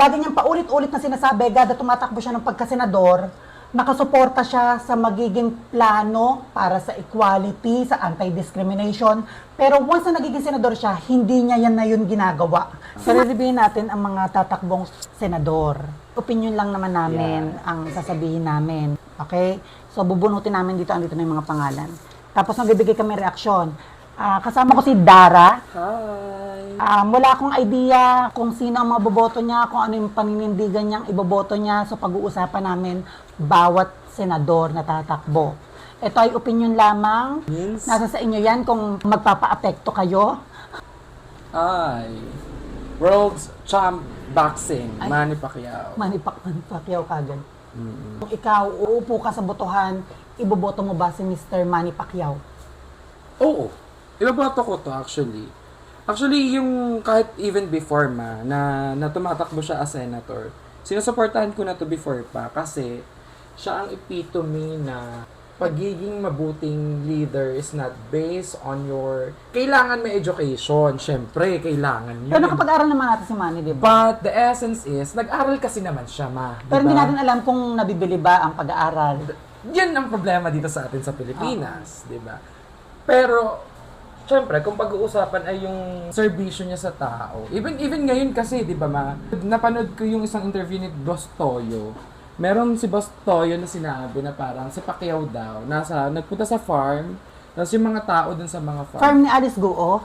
Lagi niyang paulit-ulit na sinasabi, gada tumatakbo siya ng pagkasenador, nakasuporta siya sa magiging plano para sa equality, sa anti-discrimination. Pero once na nagiging senador siya, hindi niya yan na yun ginagawa. Sarilibihin natin ang mga tatakbong senador. Opinion lang naman namin ang sasabihin namin. Okay? So, bubunutin namin dito, andito na yung mga pangalan. Tapos, magbibigay kami reaksyon. Kasama ko si Dara. Hi! Wala akong idea kung sino ang maboboto niya, kung ano yung paninindigan niyang iboboto niya. So, pag-uusapan namin bawat senador na tatakbo. Ito ay opinion lamang. Nasa sa inyo yan kung magpapa-apekto kayo. Hi! World's Champ Boxing, Ay. Manny Pacquiao. Manny Pacquiao kagad. Kung ikaw uupo ka sa botohan, iboboto mo ba si Mr. Manny Pacquiao? Oo. Ibaboto ko to actually. Actually, yung kahit even before na tumatakbo siya as senator, sinusuportahan ko na to before pa kasi siya ang epitome na pagiging mabuting leader is not based on your... Kailangan may education, syempre, kailangan yun. Pero nakapag-aral naman natin si Manny, di ba? But the essence is, nag-aral kasi naman siya, Pero hindi diba? natin alam kung nabibili ba ang pag-aaral. Yan ang problema dito sa atin sa Pilipinas, di ba? Pero, syempre, kung pag-uusapan ay yung serbisyo niya sa tao. Even ngayon kasi, di ba napanood ko yung isang interview ni Boss Toyo. Meron si Boss Toyo na sinabi na parang si Pacquiao daw, nagpunta sa farm, tapos yung mga tao dun sa mga farm. Farm ni Alice Guo.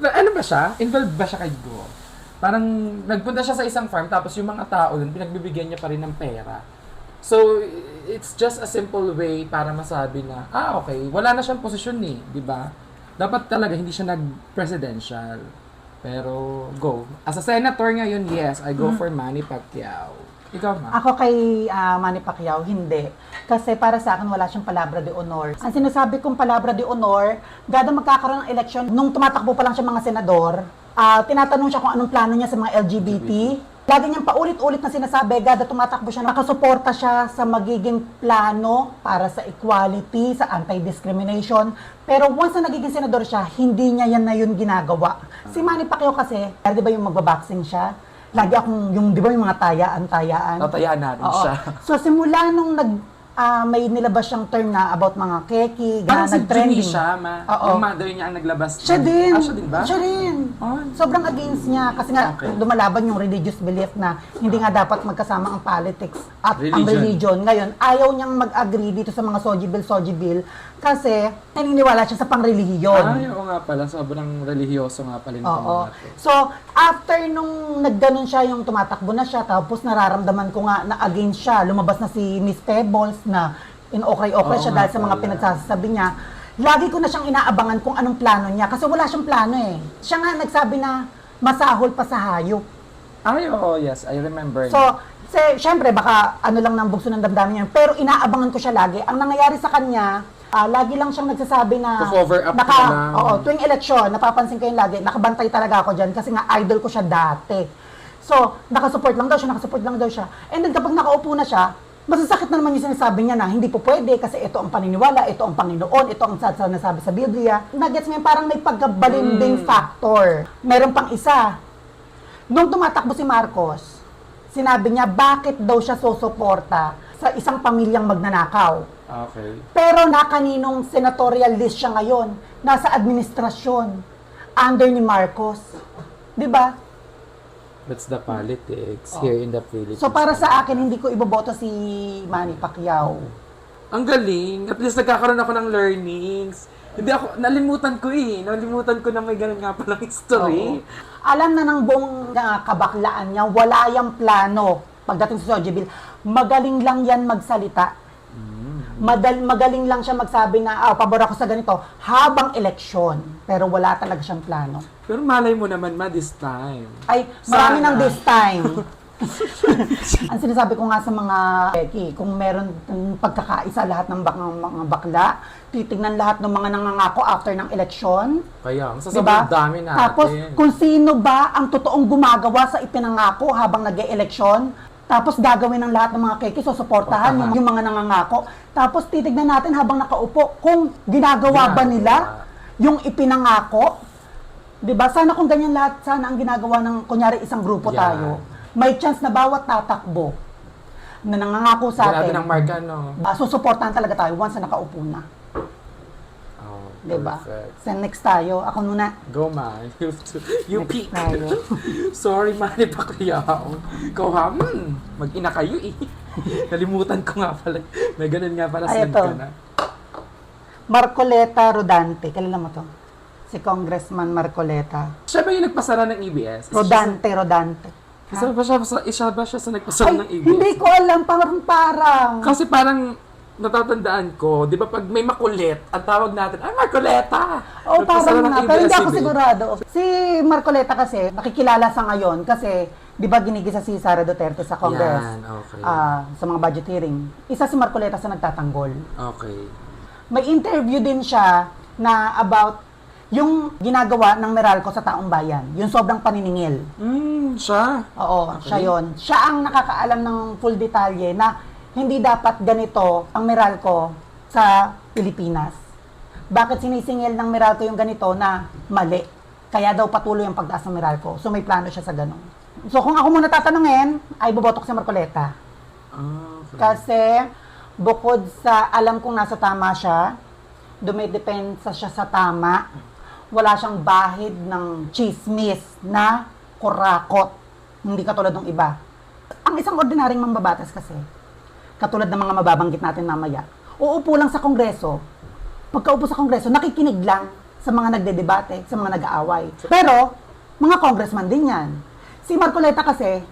Ano ba siya? Involved ba siya kay Go? Parang nagpunta siya sa isang farm, tapos yung mga tao dun, pinagbibigyan niya pa rin ng pera. So, it's just a simple way para masabi na, okay, wala na siyang posisyon di ba? Dapat talaga hindi siya nag-presidential. Pero, go. As a senator ngayon, yes, I go for Manny Pacquiao. Ikaw, ma? Ako kay Manny Pacquiao, hindi. Kasi para sa akin, wala siyang palabra de honor. Ang sinasabi kong palabra de honor, gada magkakaroon ng eleksyon, nung tumatakbo pa lang siya mga senador, tinatanong siya kung anong plano niya sa mga LGBT. Lagi niyang paulit-ulit na sinasabi, gada tumatakbo siya, nakasuporta siya sa magiging plano para sa equality, sa anti-discrimination. Pero once na nagiging senador siya, hindi niya yan na yun ginagawa. Si Manny Pacquiao kasi, di ba yung magbaboxing siya? Lagi akong, di ba yung mga tayaan. Tatayaan natin Oo. siya. So simula nung may nilabas siyang term na about mga keki, Parang si nag-trending. Jimmy siya, ma. Oo. Yung mother niya ang naglabas. Siya din. Siya din ba? Siya din. Oh. Sobrang against niya kasi nga Okay. lumalaban yung religious belief na hindi nga dapat magkasama ang politics at ang Religion. religion. Ngayon, ayaw niyang mag-agree dito sa mga soji bill kasi naniniwala siya sa pangrelihiyon. Oo nga pala. Sobrang religyoso nga pala nito Oo. mga to. So, after nung nagganon siya, yung tumatakbo na siya, tapos nararamdaman ko nga na against siya, lumabas na si Miss Pebbles na in-okay-okay Oo siya nga dahil sa mga pala. pinagsasabi niya. Lagi ko na siyang inaabangan kung anong plano niya kasi wala siyang plano eh. Siya nga nagsabi na masahol pa sa hayop. Ay, oo, yes. I remember. So, syempre baka ano lang ng bugso ng damdamin niya, pero inaabangan ko siya lagi. Ang nangyayari sa kanya, lagi lang siyang nagsasabi na To-cover up na lang. Oo, tuwing eleksyon, napapansin ko yun lagi, nakabantay talaga ako dyan kasi nga idol ko siya dati. So, nakasupport lang daw siya. And then kapag nakaupo na siya, masasakit na naman yung sinasabi niya na hindi po pwede kasi ito ang paniniwala, ito ang Panginoon, ito ang sinasabi sa Biblia. Nagets mo yun, parang may pagkabalimbing factor. Meron pang isa. Nung tumatakbo si Marcos, sinabi niya bakit daw siya susuporta sa isang pamilyang magnanakaw. Okay. Pero nakaninong senatorial list siya ngayon, nasa administrasyon, under ni Marcos. Di ba? That's the politics here in the Philippines. So para sa akin, hindi ko iboboto si Manny Pacquiao. Ang galing. At least nagkakaroon ako ng learnings. Hindi ako, nalimutan ko na may ganun nga palang history. Oo. Alam na ng buong kabaklaan niya, wala yung plano pagdating sa Soji Bill. Magaling lang yan magsalita. Magaling lang siya magsabi na, pabor ako sa ganito, habang eleksyon. Pero wala talaga siyang plano. Pero malay mo naman, this time. Ay, marami Sana. ng this time. Ang sinasabi ko nga sa mga Becky, kung meron pagkakaisa lahat ng mga bakla, titignan lahat ng mga nangangako after ng eleksyon. Kaya, sa Diba? sobrang dami natin. Tapos, kung sino ba ang totoong gumagawa sa ipinangako habang nag-e-eleksyon, tapos gagawin ng lahat ng mga keki, susuportahan yung mga nangangako. Tapos titignan natin habang nakaupo kung ginagawa ba nila yung ipinangako. Diba? Sana kung ganyan lahat, sana ang ginagawa ng, kunyari, isang grupo Yan. tayo, may chance na bawat tatakbo na nangangako sa Grabe atin, ng marka, no? susuportahan talaga tayo once na nakaupo na. Oh, Diba? perfect. So next tayo, ako muna. Go, man. You Next peak. tayo. Sorry, Manny Pacquiao. Ikaw ha, mag-ina kayo eh. Nalimutan ko nga pala. May ganun nga pala, Ay, send ito. ka na. Marcoleta Rodante, kilala mo to? Si Congressman Marcoleta. Siya ba yung nagpasara ng EBS? Rodante. Isa ba siya sa nagpasara Ay, ng EBS? hindi ko alam, parang. Kasi parang natatandaan ko, di ba pag may makulit, ang tawag natin, ay Marcoleta! Oh, Nagpasara parang ng na. Pero hindi ako ABS-CBN. sigurado. Si Marcoleta kasi, nakikilala sa ngayon kasi, di ba ginigisa si Sara Duterte sa Congress? Yan, okay. Sa mga budget hearing. Isa si Marcoleta sa nagtatanggol. Okay. May interview din siya na about yung ginagawa ng Meralco sa taong bayan. Yung sobrang paniningil. Siya. Oo, Okay. siya yun. Siya ang nakakaalam ng full detalye na hindi dapat ganito ang Meralco sa Pilipinas. Bakit sinisingil ng Meralco yung ganito na mali? Kaya daw patuloy ang pagtaas ng Meralco. So may plano siya sa ganun. So kung ako muna tatanungin, ay boboto ko si Marcoleta. Okay. Kasi bukod sa alam kong nasa tama siya, dumidepensa siya sa tama, wala siyang bahid ng chismis na kurakot. Hindi katulad ng iba. Ang isang ordinaryong mambabatas kasi, katulad ng mga mababanggit natin mamaya, uupo lang sa Kongreso. Pagkaupo sa Kongreso, nakikinig lang sa mga nagdedebate, sa mga nag-aaway. Pero, mga congressman din yan. Si Marcoleta kasi,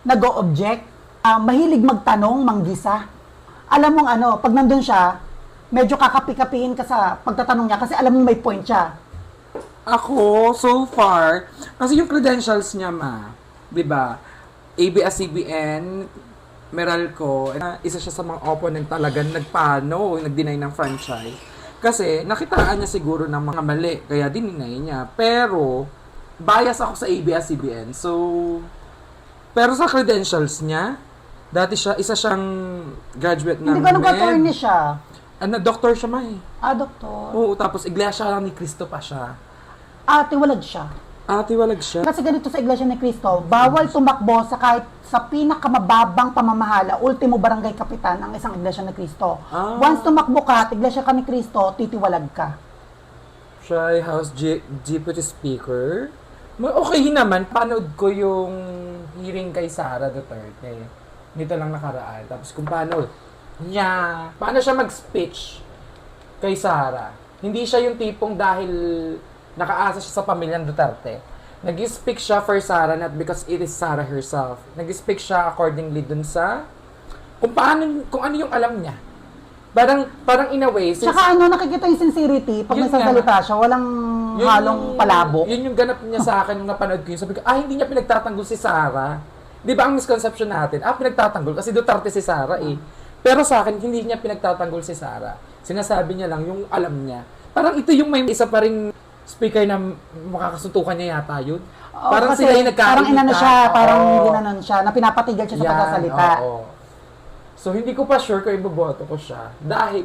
nag-o-object, mahilig magtanong, manggisa. Alam mong ano, pag nandun siya, medyo kakapi-kapihin ka sa pagtatanong niya kasi alam mong may point siya. Ako, so far, kasi yung credentials niya, di ba? ABS-CBN, Meralco, isa siya sa mga opponent talagang nagpano, nag-deny ng franchise. Kasi nakitaan niya siguro ng mga mali, kaya dininay niya. Pero, bias ako sa ABS-CBN. So, pero sa credentials niya, dati siya, isa siyang graduate ng Hindi ko nag-attorney siya. Doktor siya Doktor. Oo, tapos iglesia lang ni Cristo pa siya. Tiwalag siya. Tiwalag siya. Kasi ganito sa Iglesia ni Cristo, bawal tumakbo sa kahit sa pinakamababang pamamahala, ultimo barangay kapitan ang isang Iglesia ni Cristo. Once tumakbo ka at Iglesia ka ni Cristo, titiwalag ka. Siya ay House Deputy Speaker. Okay naman, panood ko yung hearing kay Sara Duterte. Nito lang nakaraan. Tapos kung paano siya mag-speech kay Sara. Hindi siya yung tipong dahil nakaasa siya sa pamilyang Duterte. Nag-speak siya for Sara, not because it is Sara herself. Nag-speak siya accordingly dun sa kung ano yung alam niya. Parang in a way, Tsaka nakikita yung sincerity, pag Yun nagsasalita siya, walang halong palabok. Yun yung ganap niya sa akin nung napanood ko yun. Sabi ko, hindi niya pinagtatanggol si Sara. Di ba ang misconception natin? Pinagtatanggol kasi Duterte si Sara eh. Pero sa akin, hindi niya pinagtatanggol si Sara. Sinasabi niya lang yung alam niya. Parang ito yung may isa pa ring speaker na makakasuntukan niya yata yun. Parang kasi sila yung nagkakita. Parang inano siya, parang Oo. ginanon siya, na pinapatigil siya sa pagkasalita. Oo. So, hindi ko pa sure kung iboboto ko siya.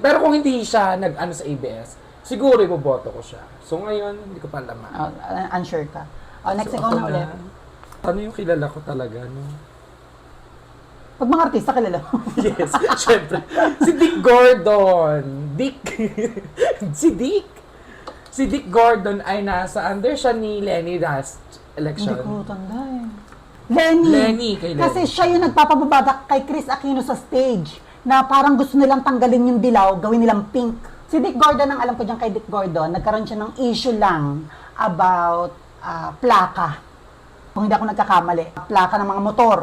Pero kung hindi siya nag-ano sa ABS, siguro iboboto ko siya. So, ngayon, hindi ko pa laman. Unsure ka. Next, So, ikaw ako na ulit. Ano yung kilala ko talaga, no? Pag mga artista, kilala mo. Yes, syempre. Si Dick Gordon. Si Dick Gordon ay under siya ni Lenny last election. Hindi ko tanda eh. Lenny, kay Lenny. Kasi siya yung nagpapababadak kay Chris Aquino sa stage na parang gusto nilang tanggalin yung dilaw, gawin nilang pink. Si Dick Gordon, ang alam ko dyan kay Dick Gordon, nagkaroon siya ng issue lang about plaka. Kung hindi ako nagkakamali, plaka ng mga motor.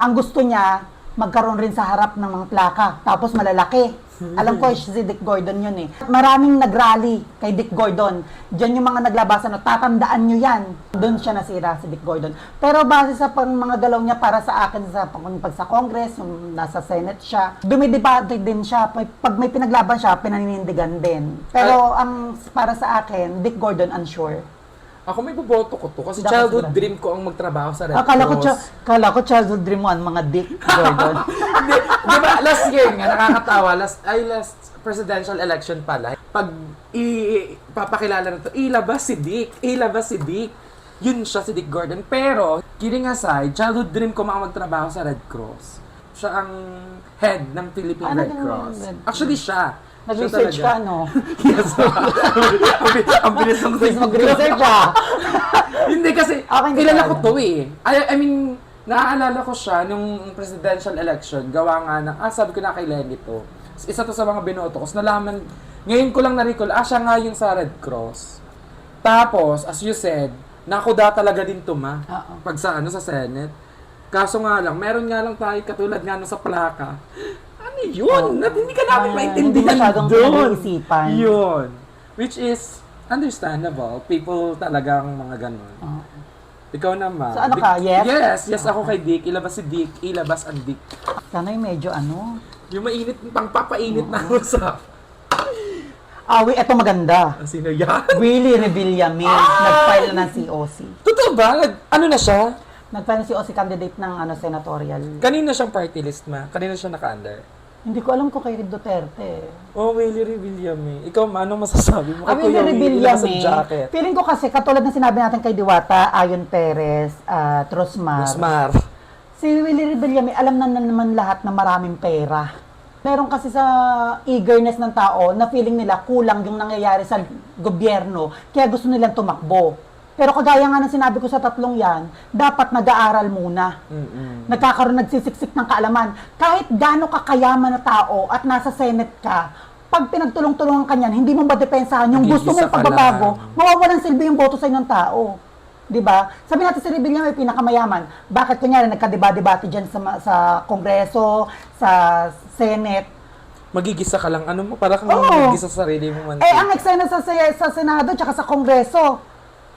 Ang gusto niya, magkaroon rin sa harap ng mga plaka, tapos malalaki. Alam ko, si Dick Gordon yun eh. Maraming nagrally kay Dick Gordon. Diyan yung mga naglabasan, tatandaan nyo yan. Doon siya nasira si Dick Gordon. Pero base sa mga galaw niya para sa akin, pag sa Congress, yung nasa Senate siya, dumidebate din siya. Pag may pinaglaban siya, pinaninindigan din. Pero ang para sa akin, Dick Gordon, unsure. Ako may boboto ko to kasi Dapat childhood sigurado. dream ko ang magtrabaho sa Red Kala ko childhood dream mo ang mga Dick Gordon. Di ba, last year nga, nakakatawa, presidential election pala, pag ipapakilala na to, ilabas si Dick. Yun siya, si Dick Gordon. Pero, kidding aside, childhood dream ko magtrabaho sa Red Cross. Siya ang head ng Philippine Ano Red din Cross. Red Actually, siya. Nag-research Siya ka, no? Yes. ang bilis ng Please mag-research, ah. Hindi kasi, Okay, hindi kilala ko ko alam. to eh. I mean, naaalala ko siya nung presidential election, gawa nga ng, sabi ko na kay Lenny to. Isa to sa mga binoto ko. Nalaman, ngayon ko lang na-recall, siya nga yung sa Red Cross. Tapos, as you said, nakuda talaga din to, ma. Oo. Pag sa, sa Senate. Kaso nga lang, meron nga lang tayo katulad nga nung sa plaka. Ano yun? Hindi ka namin maintindihan hindi masyadong doon. pinag-iisipan. Yun. Which is understandable. People talagang mga ganun. Oo. Ikaw naman. So, ano ka? Yes? Yes, ako kay Dick. Ilabas si Dick. Ilabas ang Dick. Sana yung medyo ano. Yung mainit, papainit na usap. Eto maganda. Sino yan? Willie Revillame, nag-file na ng COC. Totoo ba? Ano na siya? Nag-file ng COC candidate ng senatorial. Kanina siyang party list, ma? Kanina siya naka-under? Hindi ko alam kung kay Duterte. Oh, Willie Revillame. Ikaw, anong masasabi mo? Kay Willie Kuya Willie, ilabas ang Revillame, jacket. feeling ko kasi, katulad ng sinabi natin kay Diwata, Ayon Perez, Trosmar. Osmar. Si Willie Revillame, alam na naman lahat na maraming pera. Meron kasi sa eagerness ng tao na feeling nila kulang yung nangyayari sa gobyerno, kaya gusto nilang tumakbo. Pero kagaya nga ng sinabi ko sa tatlong yan, dapat nag-aaral muna. Nagkakaroon, nagsisiksik ng kaalaman. Kahit gaano kakayaman na tao at nasa Senate ka, pag pinagtulong-tulungan ka niyan, hindi mo ba depensahan yung gusto Gigisa mong ka pagbabago, lang. mawawalan silbi yung boto sa ng tao. 'Di ba? Sabi natin si Revilla may pinakamayaman. Bakit kunyari nagkadeba-debate diyan sa Kongreso, sa Senate? Magigisa ka lang. Ano mo? Para kang Oo. magigisa sa sarili mo man. Ang eksena sa Senado tsaka sa Kongreso,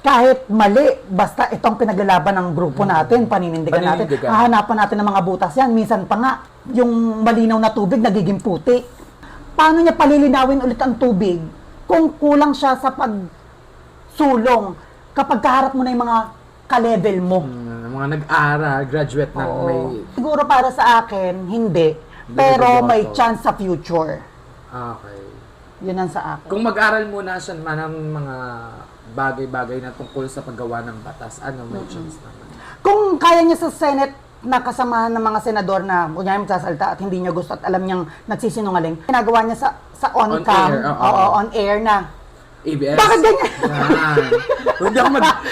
kahit mali, basta itong pinaglalaban ng grupo natin, paninindigan natin, Paninindigan. hahanapan natin ng mga butas yan. Minsan pa nga, yung malinaw na tubig nagiging puti. Paano niya palilinawin ulit ang tubig kung kulang siya sa pagsulong kapag kaharap mo na yung mga ka-level mo? Mga nag-aral, graduate na Oo. may... Siguro para sa akin, hindi. Hindi Pero ko may boto. chance sa future. Okay. Yun ang sa akin. Kung mag-aral muna siya man ng mga bagay-bagay na tungkol sa paggawa ng batas, may chance naman. Kung kaya niya sa Senate na kasamahan ng mga senador na kunyari magsasalta at hindi niya gusto at alam niyang nagsisinungaling, ginagawa niya sa On on-cam, air, oo. oo, on air na. ABS. Bakit ganyan? Yan.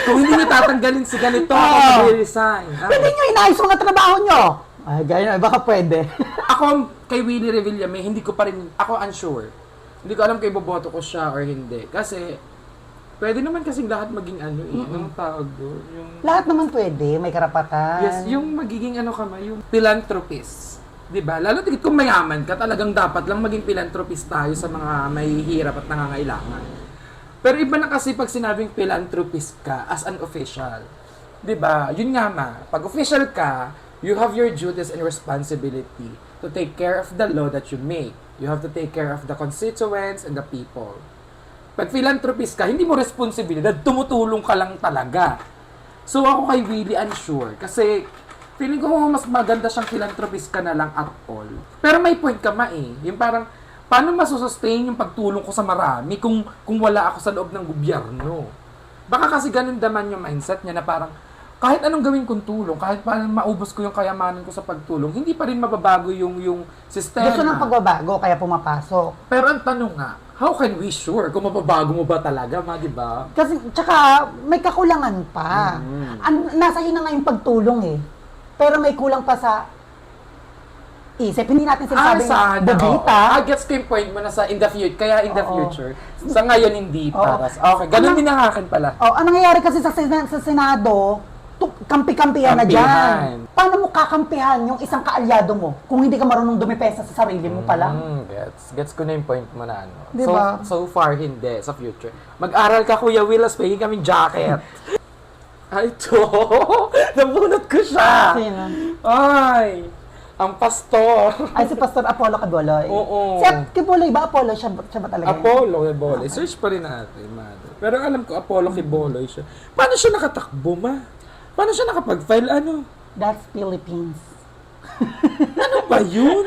Kung hindi niyo tatanggalin si ganito, ako Oo. mag-resign. Pwede niyo inayos mga trabaho niyo. Ay, ganyan, baka pwede. Ako, kay Willie Revillame, hindi ko pa rin, ako unsure. Hindi ko alam kung iboboto ko siya or hindi. Kasi, pwede naman kasing lahat maging anong tawag doon? Yung, Lahat naman pwede, may karapatan. yes, yung magiging yung philanthropist. Diba? Lalo tigit kung mayaman ka, talagang dapat lang maging philanthropist tayo sa mga may hirap at nangangailangan. Pero iba na kasi pag sinabing philanthropist ka as an official. Diba? Yun nga pag official ka, you have your duties and responsibility to take care of the law that you make. You have to take care of the constituents and the people. Pag philanthropist ka, hindi mo responsibilidad, tumutulong ka lang talaga. So ako kay Willie unsure kasi feeling ko mas maganda siyang philanthropist ka na lang at all. Pero may point ka yung parang paano masusustain yung pagtulong ko sa marami kung wala ako sa loob ng gobyerno? Baka kasi ganun naman yung mindset niya na parang kahit anong gawin kong tulong, kahit paano maubos ko yung kayamanan ko sa pagtulong, hindi pa rin mababago yung sistema. Gusto ng pagbabago, kaya pumapasok. Pero ang tanong nga, how can we sure kung mababago mo ba talaga, di ba? Kasi, tsaka, may kakulangan pa. Nasa iyo na nga yung pagtulong eh. Pero may kulang pa sa isip. Hindi natin sinasabing bobita. Gets ko yung point mo na sa in the future. Kaya in the Oo. future. Sa ngayon, hindi Oo. para. Okay, ganun din ang akin pala. Ang nangyayari kasi sa Senado, kampi-kampihan na Kampihan. dyan. Paano mo kakampihan yung isang kaalyado mo kung hindi ka marunong dumipensa sa sarili mo pala? Gets ko na yung point mo na Diba? So far, hindi. Sa future. Mag-aral ka, Kuya Willas, pahingin kaming jacket. Ay, ito. Nabunot ko siya. Sino? Ay, ang pastor. Ay, si Pastor Apollo Quiboloy. Oo. Si Quiboloy ba? Apollo? Siya ba talaga? yun? Apollo Quiboloy. Search pa rin natin, mother. Pero alam ko, Apollo Quiboloy siya. Paano siya nakatakbo, ma? Paano siya nakapag-file? That's Philippines. Ano ba yun?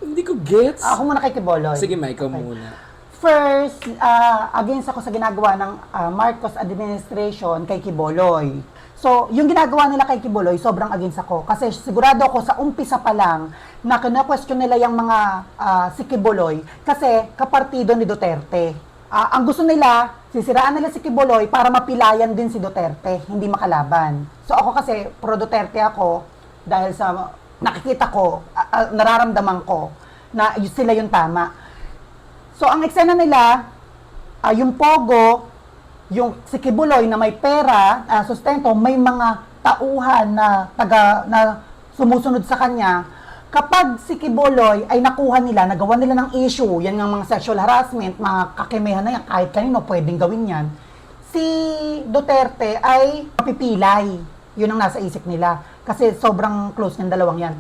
Hindi hindi ko gets. Ako muna kay Quiboloy. Sige, Ma, ikaw muna. First, against ako sa ginagawa ng Marcos administration kay Quiboloy. So, yung ginagawa nila kay Quiboloy, sobrang against ako. Kasi sigurado ako sa umpisa pa lang na kina-question nila yung mga si Quiboloy kasi kapartido ni Duterte. Ang gusto nila, sisiraan nila si Quiboloy para mapilayan din si Duterte, hindi makalaban. So ako kasi, pro-Duterte ako dahil sa nakikita ko, nararamdaman ko na sila yung tama. So, ang eksena nila, yung Pogo, yung si Quiboloy na may pera, sustento, may mga tauhan na sumusunod sa kanya. Kapag si Quiboloy ay nakuha nila, nagawa nila ng issue, yan ng mga sexual harassment, mga kakimehan na yan, kahit kanino pwedeng gawin yan, si Duterte ay mapipilay. Yun ang nasa isip nila. Kasi sobrang close ng dalawang yan.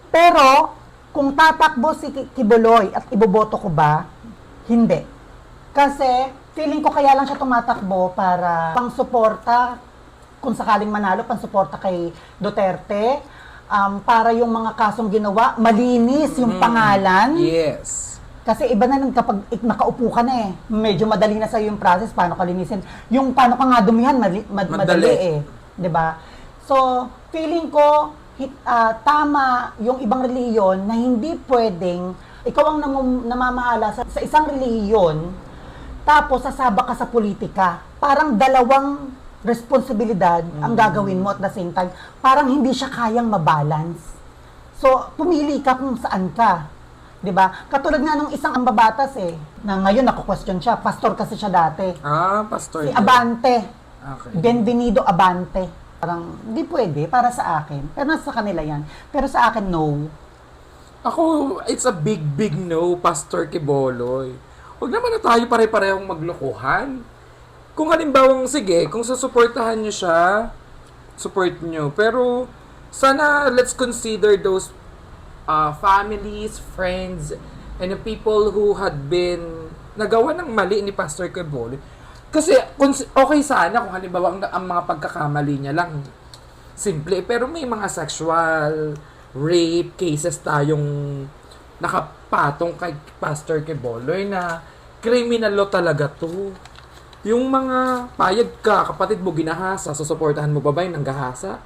Pero, kung tatakbo si Quiboloy at iboboto ko ba, hindi. Kasi, feeling ko kaya lang siya tumatakbo para pang-suporta, kung sakaling manalo, pang-suporta kay Duterte, para yung mga kasong ginawa, malinis yung pangalan. Yes. Kasi iba na nun kapag nakaupo ka na eh. Medyo madali na sa'yo yung process, paano ka linisin. Yung paano ka nga dumihan, madali eh. 'Di ba? So, feeling ko, tama yung ibang reliyon na hindi pwedeng ikaw ang namamahala sa isang reliyon, tapos sasaba ka sa politika. Parang dalawang responsibilidad ang gagawin mo at the same time. Parang hindi siya kayang mabalance. So, pumili ka kung saan ka. 'Di ba? Katulad nga nung isang ambabatas na ngayon nako-question siya. Pastor kasi siya dati. Pastor. Si Abante. Okay. Benvenido Abante. Parang, hindi pwede para sa akin. Pero nasa kanila yan. Pero sa akin, no. Ako, it's a big no, Pastor Quiboloy. Huwag naman na tayo pare-parehong maglokohan. Kung halimbawang, sige, kung susuportahan nyo siya, support nyo. Pero, sana let's consider those families, friends, and the people who had been nagawa ng mali ni Pastor Quiboloy. Kasi, okay sana kung halimbawa ang mga pagkakamali niya lang simple. Pero may mga sexual rape cases tayong nakapatong kay Pastor Quiboloy na criminal law talaga to. Yung mga payag ka, kapatid mo ginahasa, susuportahan mo ba ba yung nanggahasa?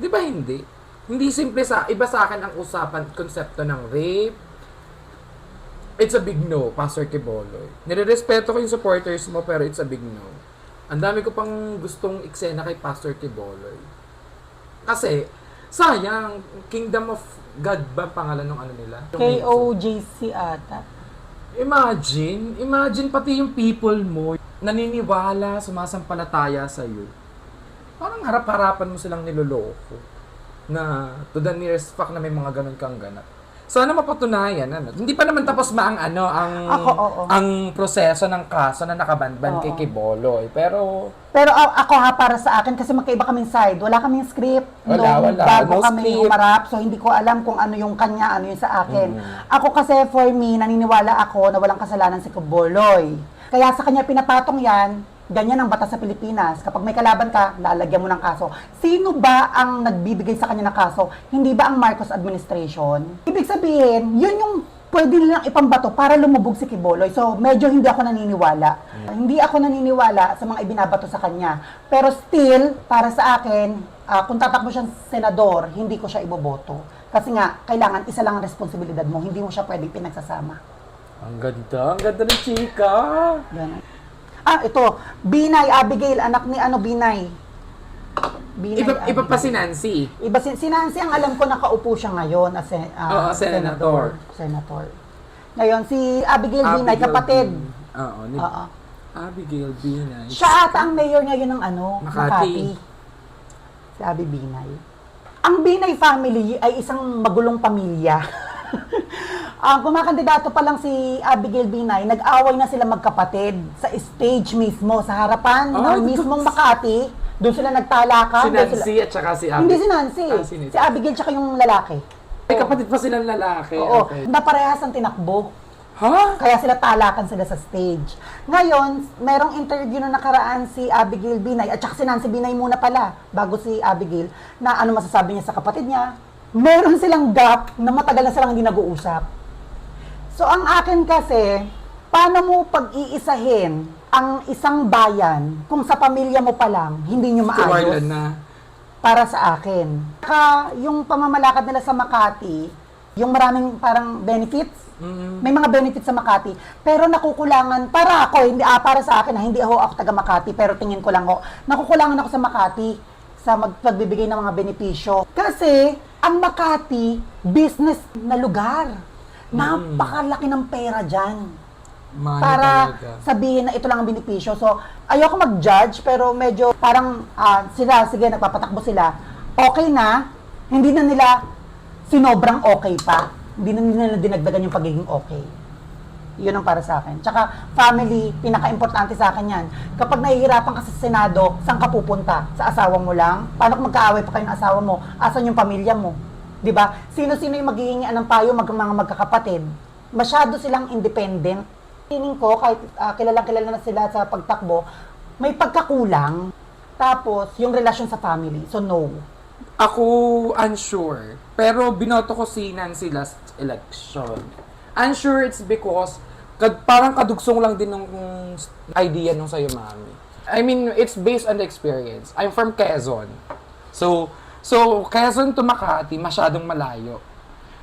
Di ba hindi? Hindi simple iba sa akin ang usapan, konsepto ng rape. It's a big no, Pastor Quiboloy. Nirerespeto ko yung supporters mo, pero it's a big no. Ang dami ko pang gustong eksena kay Pastor Quiboloy. Kasi, sayang, Kingdom of God ba pangalan ng ano nila? KOJC ata. Imagine pati yung people mo, naniniwala, sumasampalataya sa'yo. Parang harap-harapan mo silang niloloko. Na to the nearest fact na may mga ganun kang ganap. Sana mapatunayan. Hindi pa naman tapos ang proseso ng kaso na nakabanban kay Quiboloy. Pero ako para sa akin, kasi magkaiba kaming side. Wala kaming script. Wala. Bago No kami script. umarap. So, hindi ko alam kung ano yung kanya, ano yung sa akin. Ako kasi, for me, naniniwala ako na walang kasalanan si Quiboloy. Kaya sa kanya pinapatong yan, ganyan ang batas sa Pilipinas. Kapag may kalaban ka, lalagyan mo ng kaso. Sino ba ang nagbibigay sa kanya ng kaso? Hindi ba ang Marcos administration? Ibig sabihin, yun yung pwede nilang ipambato para lumubog si Quiboloy. So, medyo hindi ako naniniwala. Hindi ako naniniwala sa mga ibinabato sa kanya. Pero still, para sa akin, kung tatakbo siyang senador, hindi ko siya iboboto. Kasi nga, kailangan isa lang ang responsibilidad mo. Hindi mo siya pwedeng pinagsasama. ang ganda ng chika. Yan. Ito, Binay, Abigail, anak ni Binay. Binay, Iba pa Abigail. si Nancy. Iba si Nancy, ang alam ko nakaupo siya ngayon as senator. Senator. Ngayon, si Abigail Binay, kapatid. Oo. Oo. Abigail Binay. Siya ata ang mayor ngayon ng Makati. Si Abi Binay. Ang Binay family ay isang magulong pamilya. Kumakandidato pa lang si Abigail Binay, nag-away na sila magkapatid sa stage mismo, sa harapan ng mismong Makati. Doon sila nagtalakan. Si Nancy at saka si Abigail. Hindi si Nancy. Si Abigail tsaka yung lalaki. Ay, kapatid pa silang lalaki. Oo. Okay. Naparehas ang tinakbo. Ha? Kaya sila talakan sila sa stage. Ngayon, merong interview na nakaraan si Abigail Binay, at saka si Nancy Binay muna pala, bago si Abigail, na ano masasabi niya sa kapatid niya. Meron silang gap na matagal na silang hindi nag-uusap. So, ang akin kasi, paano mo pag-iisahin ang isang bayan kung sa pamilya mo pa lang, hindi nyo maayos? Tuwarlan na. Para sa akin. Saka, yung pamamalakad nila sa Makati, yung maraming parang benefits, may mga benefits sa Makati, pero nakukulangan, para ako, hindi, para sa akin, hindi ako taga Makati, pero tingin ko lang ako, nakukulangan ako sa Makati sa pagbibigay ng mga benepisyo. Kasi, ang Makati, business na lugar. Napakalaki ng pera dyan. Money Para talaga. sabihin na ito lang ang benepisyo. So, ayoko mag-judge, pero medyo parang sila, sige, nagpapatakbo sila. Okay na, hindi na nila sinobrang okay pa. Hindi na nila dinagdagan yung pagiging okay. Yun ang para sa akin. Tsaka, family, pinaka-importante sa akin yan. Kapag nahihirapan ka sa Senado, saan ka pupunta? Sa asawa mo lang? Paano kung magkaaway pa kayo ng asawa mo? Asan yung pamilya mo? 'Di ba? Sino-sino yung maghihingian ng payo, mga magkakapatid? Masyado silang independent. Feeling ko, kahit kilalang-kilala na sila sa pagtakbo, may pagkakulang. Tapos, yung relasyon sa family. So, no. Ako, unsure. Pero binoto ko si Nancy last election. Unsure, it's because parang kadugsong lang din ng idea nung sa'yo, mami. I mean, it's based on the experience. I'm from Quezon. So Quezon to Makati, masyadong malayo.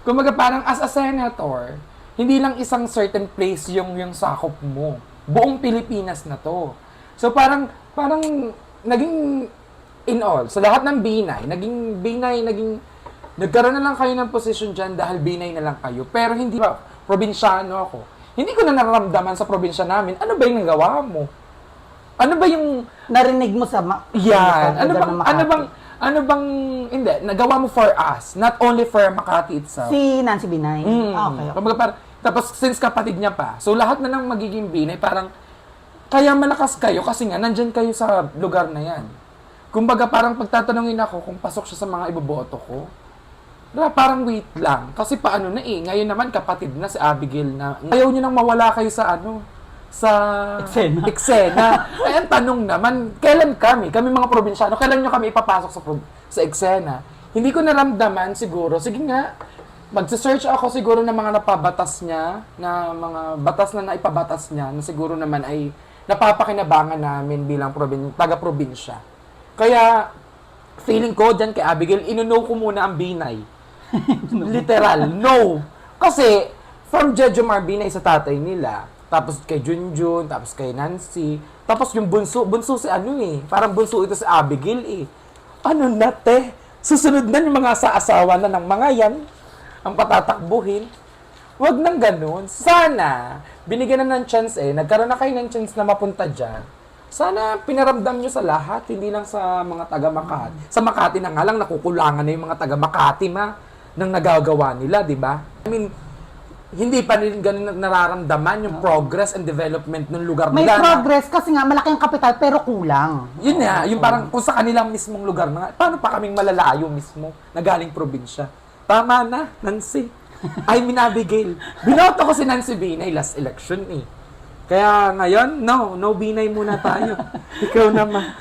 Kumbaga parang as a senator, hindi lang isang certain place yung sakop mo. Buong Pilipinas na to. So parang naging in all, sa lahat ng nagkaroon na lang kayo ng posisyon dyan dahil binay na lang kayo. Pero hindi ba, probinsyano ako. Hindi ko na nararamdaman sa probinsya namin, ano ba yung nagawa mo? Ano ba yung Narinig mo sa yan? Makati. Ano bang, hindi, nagawa mo for us, not only for Makati itself. Si Nancy Binay? Okay. Kumbaga tapos since kapatid niya pa, so lahat na ng magiging binay, parang, kaya malakas kayo kasi nga, nandyan kayo sa lugar na yan. Kumbaga parang pagtatanungin ako kung pasok siya sa mga iboboto ko, parang wait lang. Kasi paano na ngayon naman kapatid na si Abigail na, ayaw niyo nang mawala kayo sa sa eksena. Ay, ang tanong naman, kailan kami mga probinsyano, kailan nyo kami ipapasok sa eksena? Hindi ko naramdaman siguro, sige nga, magsa-search ako siguro ng mga napabatas niya, na mga batas na naipabatas niya, na siguro naman ay napapakinabangan namin bilang taga-probinsya. Kaya, feeling ko dyan kay Abigail, inuno ko muna ang Binay. Literal, no. Kasi, from Jejomar Binay sa tatay nila, tapos kay Junjun, tapos kay Nancy, tapos yung bunso si parang bunso ito si Abigail Ano na te? Susunod na yung mga asawa na ng mga yan, ang patatakbuhin. Huwag nang ganun. Sana, binigyan na ng chance nagkaroon na kayo ng chance na mapunta dyan. Sana pinaramdam nyo sa lahat, hindi lang sa mga taga Makati. Sa Makati na nga lang, nakukulangan na yung mga taga Makati ng nagagawa nila, di ba? I mean, hindi pa rin ganun nararamdaman yung progress and development ng lugar May nila. progress kasi nga malaki ang kapital pero kulang. Yun nga, yung parang kung sa kanilang mismong lugar na paano pa kaming malalayo mismo na galing probinsya? Tama na, Nancy. I mean, Abigail. Binoto ko si Nancy Binay last election Kaya ngayon, no Binay muna tayo. Ikaw naman.